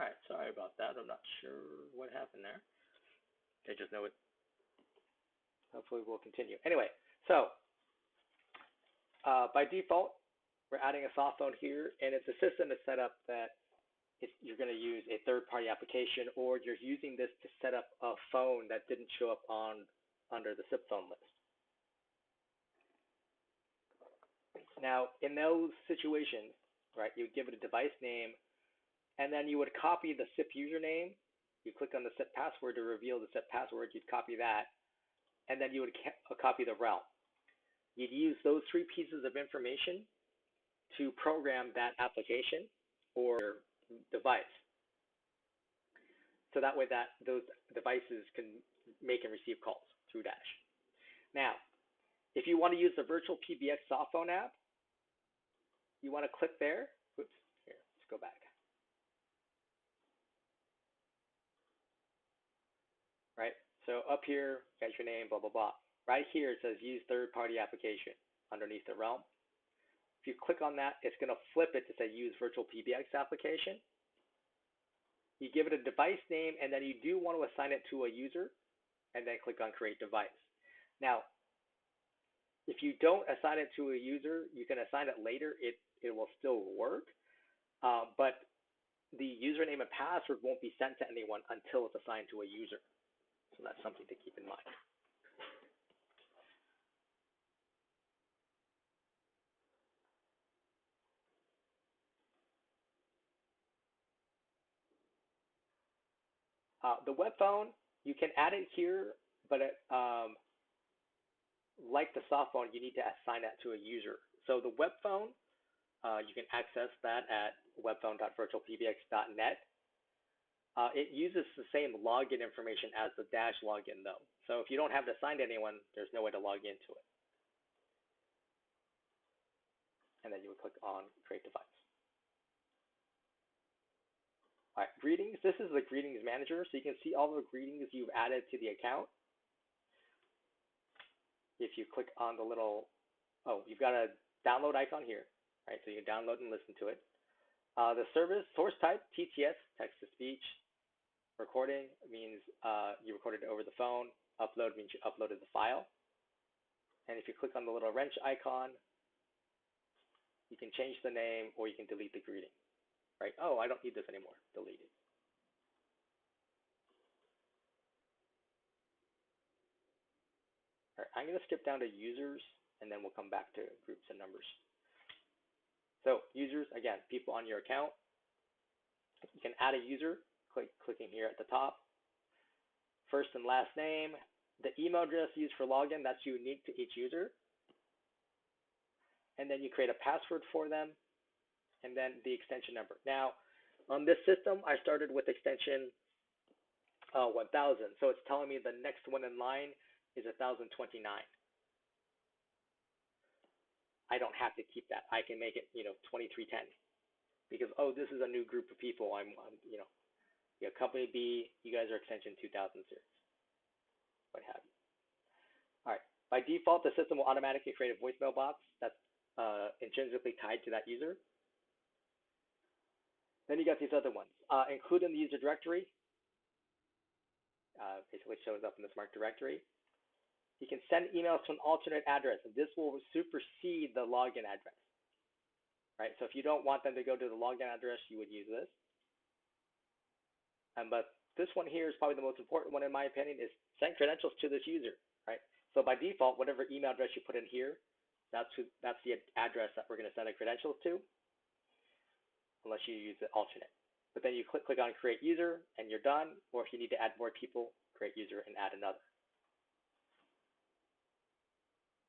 All right, sorry about that. I'm not sure what happened there. I just know it. Hopefully we'll continue. Anyway, so by default, we're adding a soft phone here, and if the system is set up that you're going to use a third-party application, or you're using this to set up a phone that didn't show up under the SIP phone list. Now, in those situations, right, you would give it a device name, and then you would copy the SIP username. You click on the SIP password to reveal the SIP password. You'd copy that, and then you would copy the realm. You'd use those three pieces of information to program that application or device. So that way those devices can make and receive calls through Dash. Now, if you want to use the VirtualPBX soft phone app, you want to click there. Oops, here, let's go back. Right, so up here, got your name, blah, blah, blah. Right here, it says use third-party application underneath the realm. If you click on that, it's going to flip it to say use VirtualPBX application. You give it a device name, and then you do want to assign it to a user, and then click on create device. Now, if you don't assign it to a user, you can assign it later. It will still work, but the username and password won't be sent to anyone until it's assigned to a user. So that's something to keep in mind. The web phone, you can add it here, but like the soft phone, you need to assign that to a user. So the web phone, you can access that at webphone.virtualpbx.net. It uses the same login information as the Dash login, though. So if you don't have it assigned to anyone, there's no way to log into it. And then you would click on Create Device. All right, greetings. This is the Greetings Manager, so you can see all the greetings you've added to the account. If you click on the little, you've got a download icon here, right? So you can download and listen to it. The service, source type, TTS, text-to-speech. Recording means you recorded it over the phone. Upload means you uploaded the file. And if you click on the little wrench icon, you can change the name or you can delete the greeting. Right? Oh, I don't need this anymore. Delete it. All right, I'm going to skip down to users, and then we'll come back to groups and numbers. So users, again, people on your account. You can add a user, clicking here at the top. First and last name. The email address used for login, that's unique to each user. And then you create a password for them, and then the extension number. Now, on this system, I started with extension 1000. So it's telling me the next one in line is 1029. I don't have to keep that. I can make it, 2310, because this is a new group of people. I'm company B, you guys are extension 2000 series, what have you. All right. By default, the system will automatically create a voicemail box that's intrinsically tied to that user. Then you got these other ones. Include in the user directory. Basically shows up in the smart directory. You can send emails to an alternate address, and this will supersede the login address. Right? So if you don't want them to go to the login address, you would use this. But this one here is probably the most important one, in my opinion, is send credentials to this user. Right? So by default, whatever email address you put in here, that's the address that we're going to send the credentials to, unless you use the alternate. But then you click on Create User, and you're done. Or if you need to add more people, create user and add another.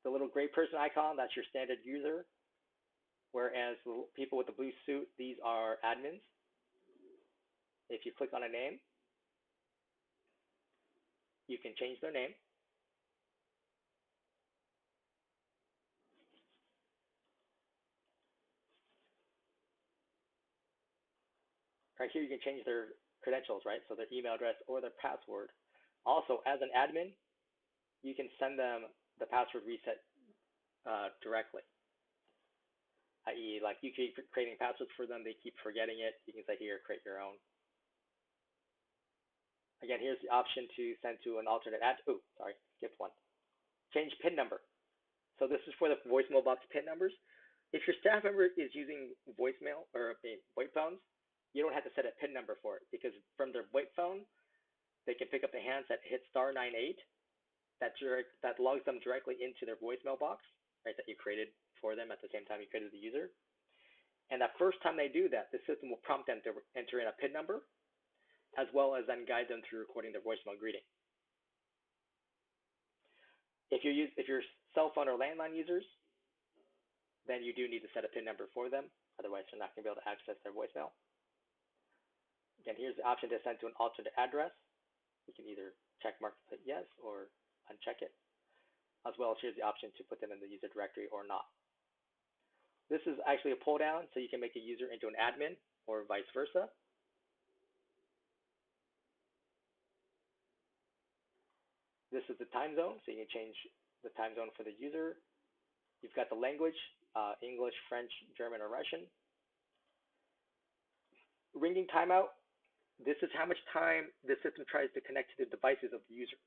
The little gray person icon, that's your standard user. Whereas the people with the blue suit, these are admins. If you click on a name, you can change their name. Right here, you can change their credentials, right? So their email address or their password. Also, as an admin, you can send them the password reset directly. I.e., like you keep creating passwords for them, they keep forgetting it. You can say here, create your own. Again, here's the option to send to an alternate oh, sorry, skipped one. Change PIN number. So this is for the voicemail box PIN numbers. If your staff member is using voicemail or VoIP phones, you don't have to set a PIN number for it, because from their VoIP phone, they can pick up the handset, hit *98, that logs them directly into their voicemail box, right, that you created for them at the same time you created the user. And that first time they do that, the system will prompt them to enter in a PIN number, as well as then guide them through recording their voicemail greeting. If you're cell phone or landline users, then you do need to set a PIN number for them. Otherwise, they're not going to be able to access their voicemail. Again, here's the option to send to an alternate address. You can either check mark it yes or uncheck it, as well as here's the option to put them in the user directory or not. This is actually a pull down, so you can make a user into an admin or vice versa. This is the time zone, so you can change the time zone for the user. You've got the language, English, French, German, or Russian. Ringing timeout, this is how much time the system tries to connect to the devices of the user.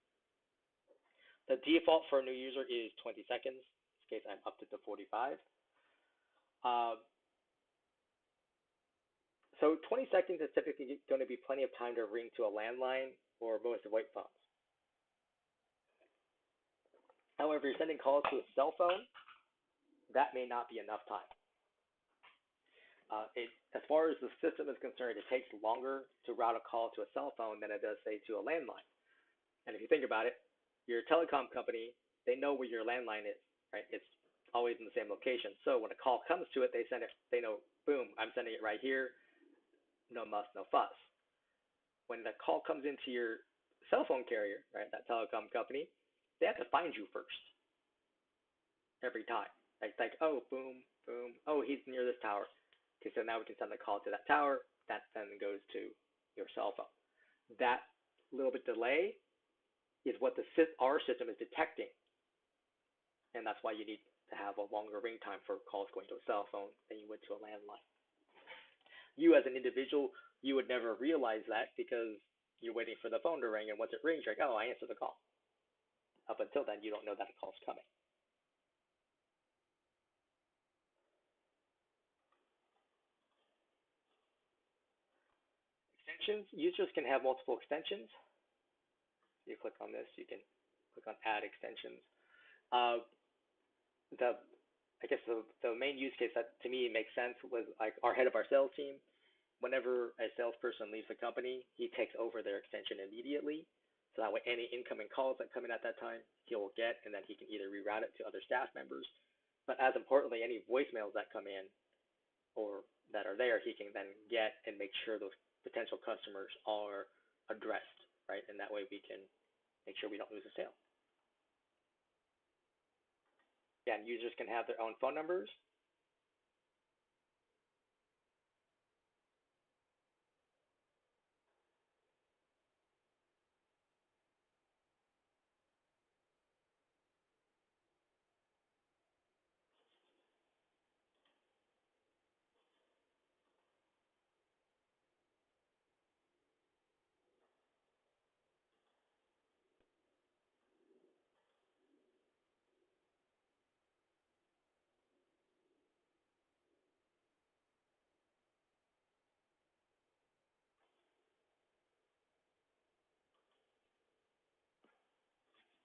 The default for a new user is 20 seconds. In this case, I'm up to 45. So 20 seconds is typically going to be plenty of time to ring to a landline or most of VoIP phones. However, if you're sending calls to a cell phone, that may not be enough time. As far as the system is concerned, it takes longer to route a call to a cell phone than it does, say, to a landline. And if you think about it, your telecom company, they know where your landline is, right? It's always in the same location. So when a call comes to it, they send it, they know, boom, I'm sending it right here. No muss, no fuss. When the call comes into your cell phone carrier, right, that telecom company, they have to find you first every time. Like, oh, boom, boom. Oh, he's near this tower. Okay, so now we can send the call to that tower. That then goes to your cell phone. That little bit delay is what our system is detecting. And that's why you need to have a longer ring time for calls going to a cell phone than you would to a landline. You as an individual, you would never realize that because you're waiting for the phone to ring, and once it rings, you're like, oh, I answer the call. Up until then, you don't know that a call's coming. Extensions, users can have multiple extensions. You click on this, you can click on add extensions. I guess the main use case that to me makes sense was like our head of our sales team. Whenever a salesperson leaves the company, he takes over their extension immediately. So that way any incoming calls that come in at that time, he will get, and then he can either reroute it to other staff members. But as importantly, any voicemails that come in or that are there, he can then get and make sure those potential customers are addressed, right? And that way we can make sure we don't lose a sale. Again, users can have their own phone numbers.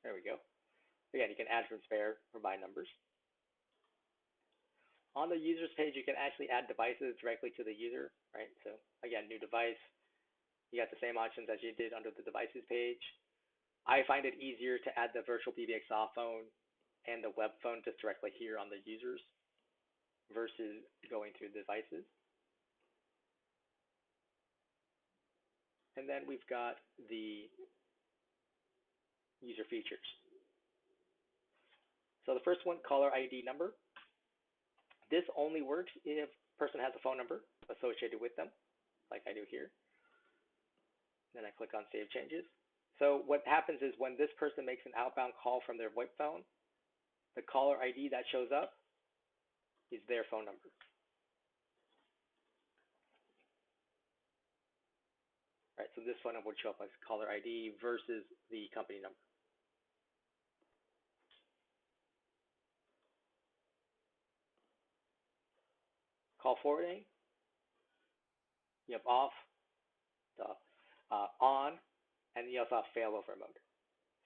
There we go. Again, you can add from spare or by numbers. On the users page, you can actually add devices directly to the user, right? So again, new device, you got the same options as you did under the devices page. I find it easier to add the VirtualPBX soft phone and the web phone just directly here on the users versus going through the devices. And then we've got the user features. So the first one, caller ID number. This only works if a person has a phone number associated with them, like I do here. Then I click on Save Changes. So what happens is when this person makes an outbound call from their VoIP phone, the caller ID that shows up is their phone number. right? So this phone number would show up as caller ID versus the company number. Call forwarding, you have off, on, and you also have failover mode.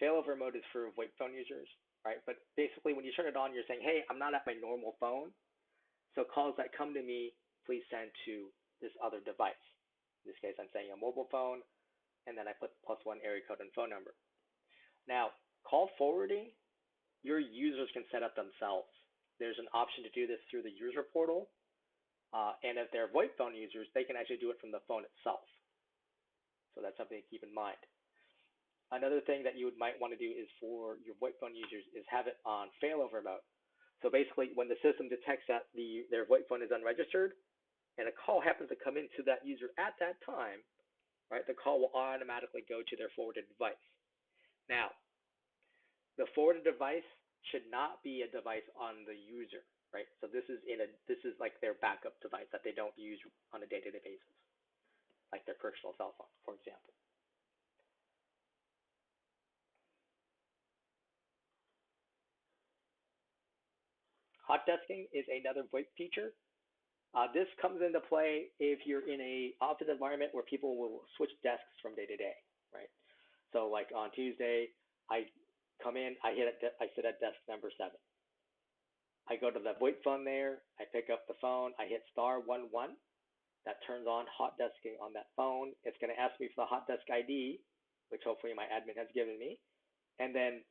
Failover mode is for VoIP phone users, right? But basically, when you turn it on, you're saying, hey, I'm not at my normal phone, so calls that come to me, please send to this other device. In this case, I'm saying a mobile phone, and then I put +1 area code and phone number. Now, call forwarding, your users can set up themselves. There's an option to do this through the user portal, and if they're VoIP phone users, they can actually do it from the phone itself. So that's something to keep in mind. Another thing that you might want to do is for your VoIP phone users is have it on failover mode. So basically, when the system detects that their VoIP phone is unregistered, and a call happens to come into that user at that time, right, the call will automatically go to their forwarded device. Now, the forwarded device should not be a device on the user, right? So this is like their backup device that they don't use on a day-to-day basis, like their personal cell phone, for example. Hot desking is another VoIP feature. This comes into play if you're in an office environment where people will switch desks from day to day, right? So like on Tuesday, I come in, I sit at desk number 7. I go to the VoIP phone there, I pick up the phone, I hit *11. That turns on hot desking on that phone. It's going to ask me for the hot desk ID, which hopefully my admin has given me. And then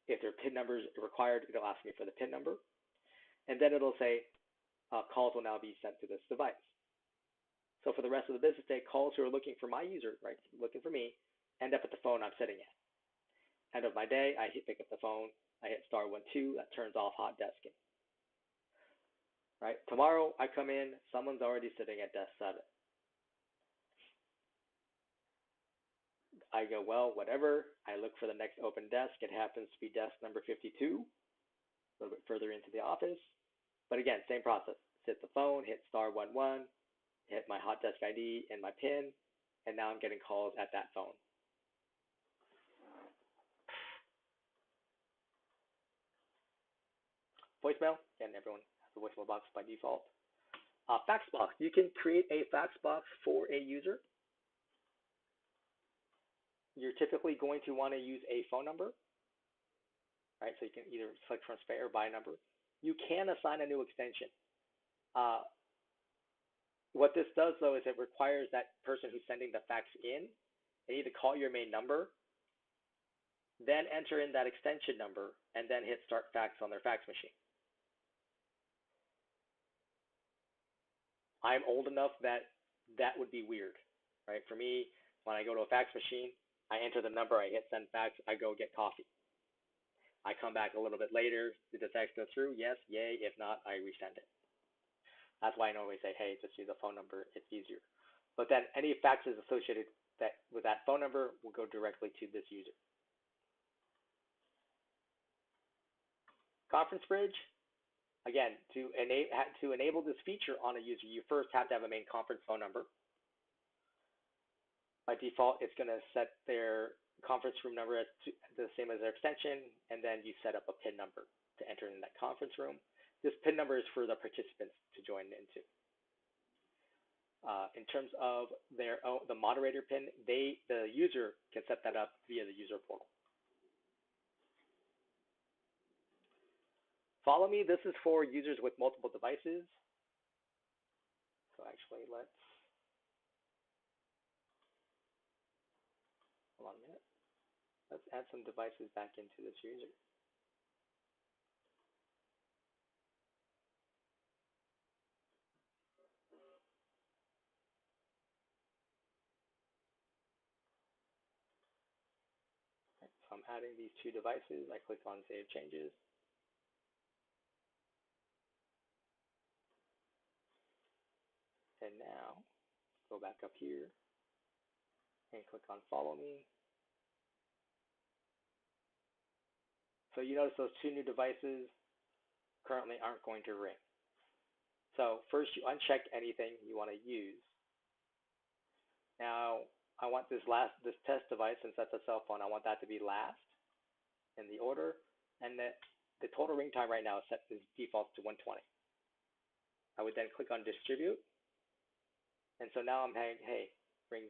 if their PIN number is required, it'll ask me for the PIN number. And then it'll say, calls will now be sent to this device. So for the rest of the business day, calls who are looking for my user, right, looking for me, end up at the phone I'm sitting at. End of my day, I pick up the phone, I hit *12, that turns off hot desking. Right? Tomorrow I come in, someone's already sitting at desk 7. I go, well, whatever. I look for the next open desk. It happens to be desk number 52, a little bit further into the office. But again, same process. Hit the phone, hit *11, hit my hot desk ID and my PIN, and now I'm getting calls at that phone. Voicemail, again, everyone has a voicemail box by default. Fax box, you can create a fax box for a user. You're typically going to want to use a phone number, right? So you can either select from spare or by number. You can assign a new extension. What this does, though, is it requires that person who's sending the fax in, they need to call your main number, then enter in that extension number, and then hit start fax on their fax machine. I'm old enough that that would be weird, right? For me, when I go to a fax machine, I enter the number, I hit send fax, I go get coffee. I come back a little bit later, did the fax go through? Yes, yay. If not, I resend it. That's why I normally say, hey, just use a phone number, it's easier. But then any faxes associated with that phone number will go directly to this user. Conference bridge, again, to enable this feature on a user, you first have to have a main conference phone number. By default, it's going to set their conference room number as the same as their extension, and then you set up a PIN number to enter in that conference room. This PIN number is for the participants to join into. In terms of the moderator PIN, the user can set that up via the user portal. Follow me, this is for users with multiple devices. So actually, hold on a minute. Let's add some devices back into this user. Okay, so I'm adding these 2 devices. I click on Save Changes. And now, go back up here and click on Follow Me. So you notice those 2 new devices currently aren't going to ring. So first you uncheck anything you want to use. Now, I want this test device, since that's a cell phone, I want that to be last in the order, and the total ring time right now is default to 120. I would then click on distribute, and so now I'm saying, hey, ring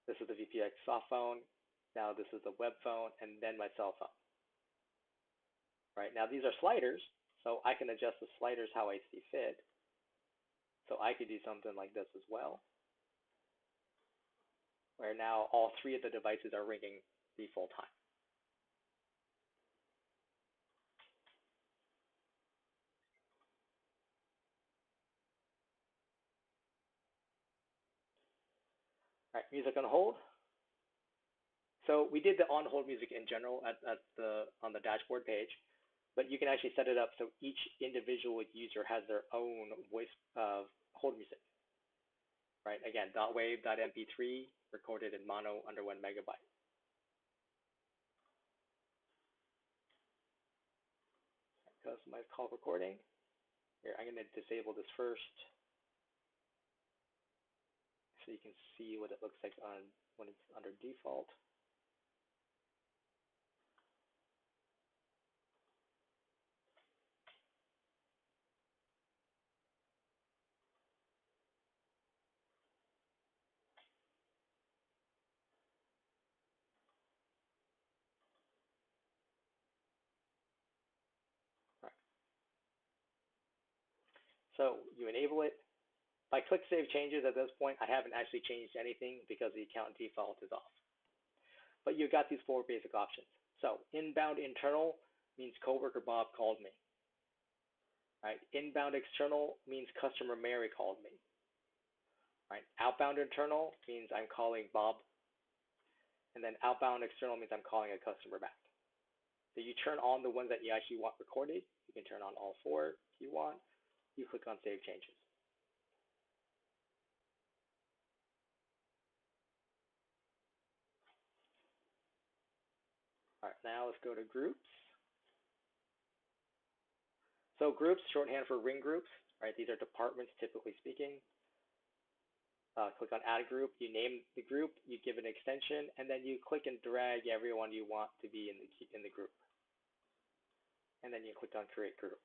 this is the VPX soft phone, now this is the web phone, and then my cell phone. Right, now these are sliders, so I can adjust the sliders how I see fit. So I could do something like this as well, where now all three of the devices are ringing the full time. All right, music on hold. So we did the on hold music in general on the dashboard page, but you can actually set it up so each individual user has their own voice hold music. Right, again, .wave.mp3 recorded in mono under 1 megabyte. Customize call recording. Here, I'm going to disable this first so you can see what it looks like when it's under default. Right. So you enable it. If I click Save Changes at this point, I haven't actually changed anything because the account default is off. But you've got these 4 basic options. So inbound internal means coworker Bob called me. Right? Inbound external means customer Mary called me. Right? Outbound internal means I'm calling Bob. And then outbound external means I'm calling a customer back. So you turn on the ones that you actually want recorded. You can turn on all 4 if you want. You click on Save Changes. All right, now let's go to groups. So groups, shorthand for ring groups, right? These are departments, typically speaking. Click on Add Group. You name the group, you give it an extension, and then you click and drag everyone you want to be in the group. And then you click on Create Group.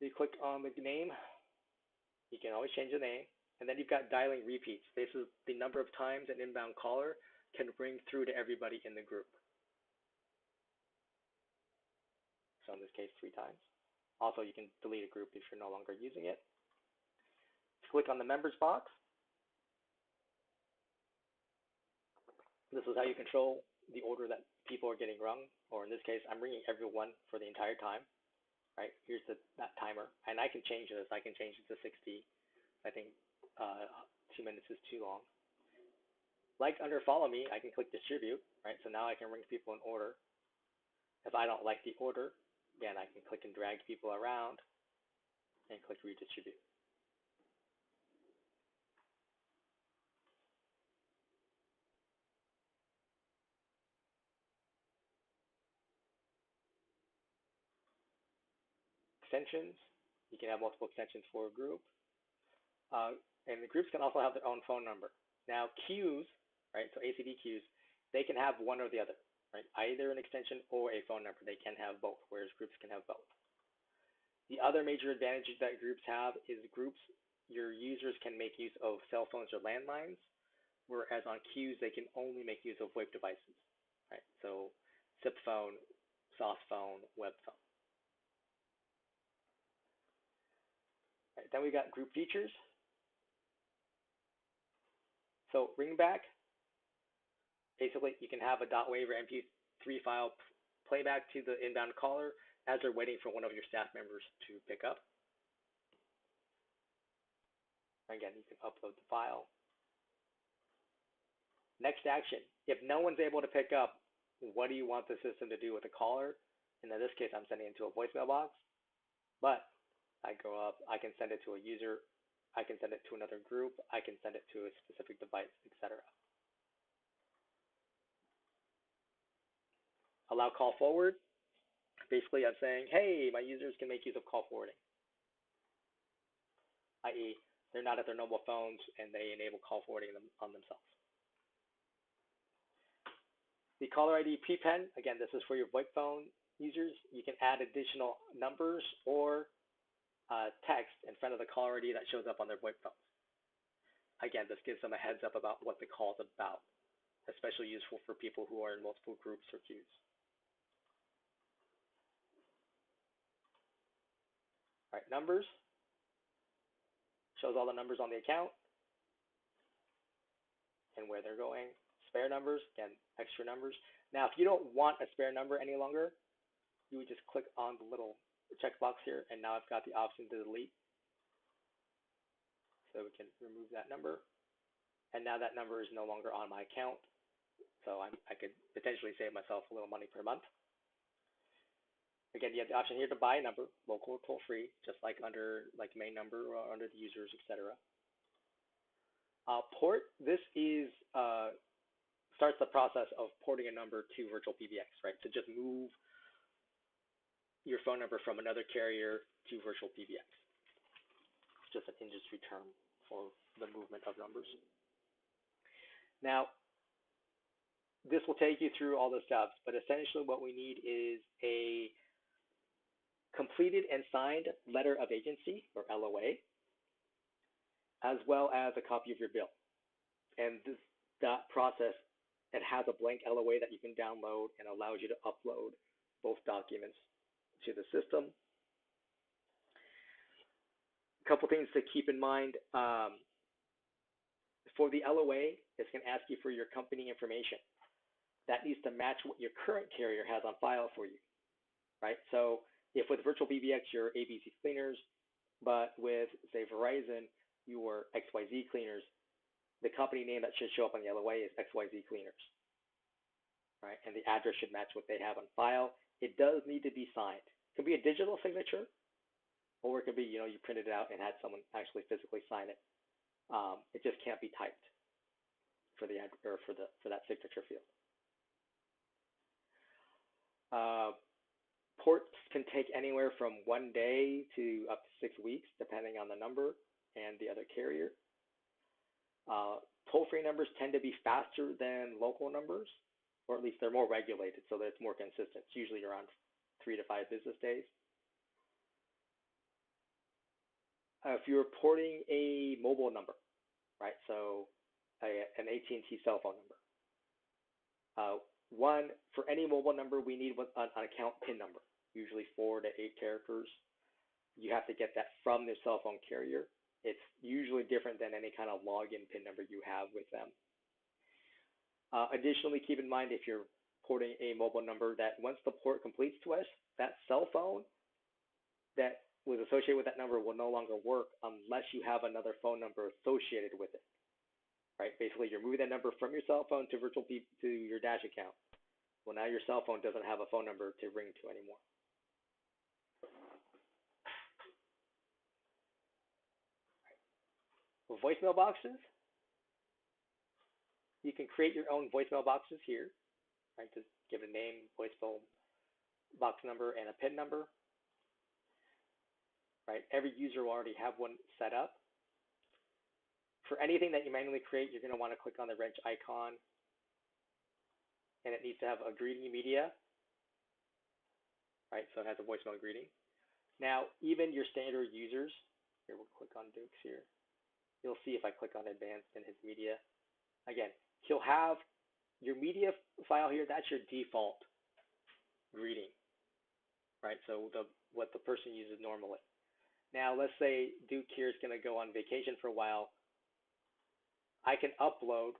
You click on the name. You can always change the name. And then you've got dialing repeats. This is the number of times an inbound caller can ring through to everybody in the group. So in this case, 3 times. Also, you can delete a group if you're no longer using it. Click on the members box. This is how you control the order that people are getting rung, or in this case, I'm ringing everyone for the entire time. Right, here's that timer, and I can change this. I can change it to 60. I think 2 minutes is too long. Like under Follow Me, I can click Distribute. Right, so now I can ring people in order. If I don't like the order, again, I can click and drag people around and click Redistribute. Extensions, you can have multiple extensions for a group. And the groups can also have their own phone number. Now, queues, right, so ACD queues, they can have one or the other, right, either an extension or a phone number. They can have both, whereas groups can have both. The other major advantage that groups have is groups, your users can make use of cell phones or landlines, whereas on queues, they can only make use of VoIP devices, right? So SIP phone, soft phone, web phone. Right, then we got group features. So ringback, basically you can have a .wave or MP3 file playback to the inbound caller as they're waiting for one of your staff members to pick up. Again, you can upload the file. Next action, if no one's able to pick up, what do you want the system to do with the caller? And in this case, I'm sending it to a voicemail box, but I go up, I can send it to a user, I can send it to another group, I can send it to a specific device, etc. Allow call forward. Basically, I'm saying, hey, my users can make use of call forwarding. i.e. they're not at their normal phones and they enable call forwarding them on themselves. The caller ID prepend, again, this is for your VoIP phone users. You can add additional numbers or text in front of the caller ID that shows up on their VoIP phones. Again, this gives them a heads up about what the call is about, especially useful for people who are in multiple groups or queues. All right, numbers. Shows all the numbers on the account and where they're going. Spare numbers, again, extra numbers. Now, if you don't want a spare number any longer, you would just click on the little checkbox here, and now I've got the option to delete. So we can remove that number. And now that number is no longer on my account. So I could potentially save myself a little money per month. Again, you have the option here to buy a number, local or toll free, just like under main number or under the users, etc. Port, this is starts the process of porting a number to VirtualPBX, right? To just move your phone number from another carrier to VirtualPBX. It's just an industry term for the movement of numbers. Now, this will take you through all the steps, but essentially what we need is a completed and signed letter of agency, or LOA, as well as a copy of your bill. And that process, it has a blank LOA that you can download and allows you to upload both documents to the system. A couple things to keep in mind. For the LOA, it's going to ask you for your company information. That needs to match what your current carrier has on file for you, right? So if with VirtualPBX, you're ABC Cleaners, but with, say, Verizon, you were XYZ Cleaners, the company name that should show up on the LOA is XYZ Cleaners, right? And the address should match what they have on file. It does need to be signed. It could be a digital signature, or it could be, you printed it out and had someone actually physically sign it. It just can't be typed for the for that signature field. Ports can take anywhere from 1 day to up to 6 weeks, depending on the number and the other carrier. Toll-free numbers tend to be faster than local numbers, or at least they're more regulated, so that it's more consistent. It's usually around 3 to 5 business days. If you're porting a mobile number, right, so an AT&T cell phone number, for any mobile number, we need an account PIN number, usually 4 to 8 characters. You have to get that from the cell phone carrier. It's usually different than any kind of login PIN number you have with them. Additionally, keep in mind if you're porting a mobile number that once the port completes to us, that cell phone that was associated with that number will no longer work unless you have another phone number associated with it. Right? Basically, you're moving that number from your cell phone to your Dash account. Well, now your cell phone doesn't have a phone number to ring to anymore. Right. Voicemail boxes. You can create your own voicemail boxes here. Right? Just give a name, voicemail box number, and a PIN number. Right? Every user will already have one set up. For anything that you manually create, you're going to want to click on the wrench icon, and it needs to have a greeting media, right? So it has a voicemail greeting. Now, even your standard users, here we'll click on Dukes here. You'll see if I click on advanced in his media. Again, he'll have your media file here. That's your default greeting, right? So what the person uses normally. Now, let's say Duke here is going to go on vacation for a while. I can upload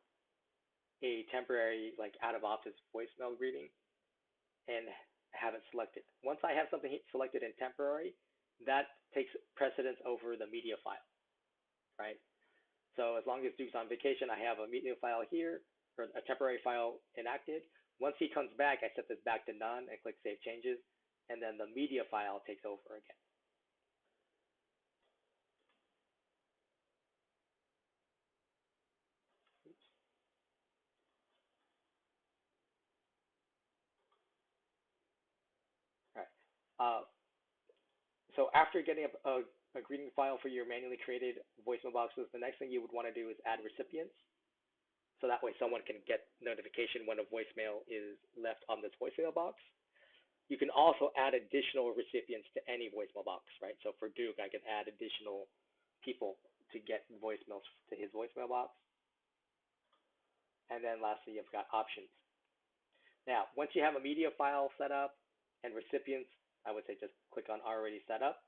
a temporary, out of office voicemail greeting and have it selected. Once I have something selected in temporary, that takes precedence over the media file, right? So as long as Duke's on vacation, I have a media file here, or a temporary file enacted. Once he comes back, I set this back to none and click Save Changes, and then the media file takes over again. So after getting a a greeting file for your manually created voicemail boxes, the next thing you would want to do is add recipients. So that way someone can get notification when a voicemail is left on this voicemail box. You can also add additional recipients to any voicemail box, right? So for Duke, I could add additional people to get voicemails to his voicemail box. And then lastly, you've got options. Now, once you have a media file set up and recipients, I would say just click on already set up.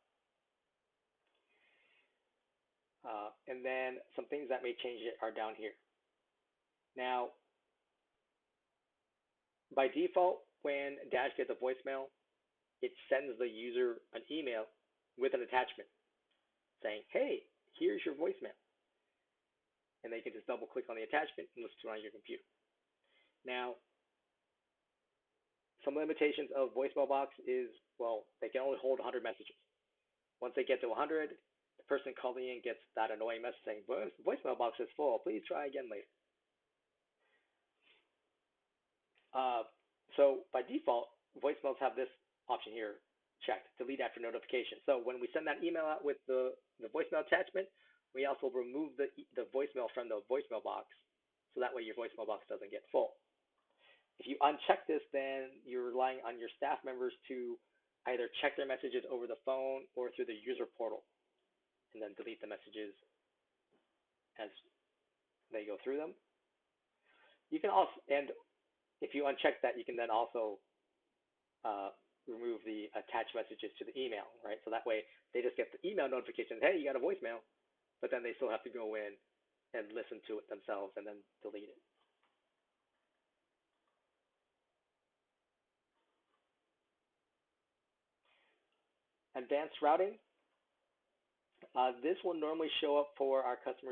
And then some things that may change it are down here. Now, by default, when Dash gets a voicemail, it sends the user an email with an attachment saying, hey, here's your voicemail. And they can just double click on the attachment and listen to it on your computer. Now, some limitations of voicemail box is, well, they can only hold 100 messages. Once they get to 100, the person calling in gets that annoying message saying, voicemail box is full, please try again later. So by default, voicemails have this option here checked, delete after notification. So when we send that email out with the voicemail attachment, we also remove the voicemail from the voicemail box, so that way your voicemail box doesn't get full. If you uncheck this, then you're relying on your staff members to either check their messages over the phone or through the user portal, and then delete the messages as they go through them. You can also, and if you uncheck that, you can then also remove the attached messages to the email, right? So that way they just get the email notification, hey, you got a voicemail, but then they still have to go in and listen to it themselves and then delete it. Advanced routing. This will normally show up for our customers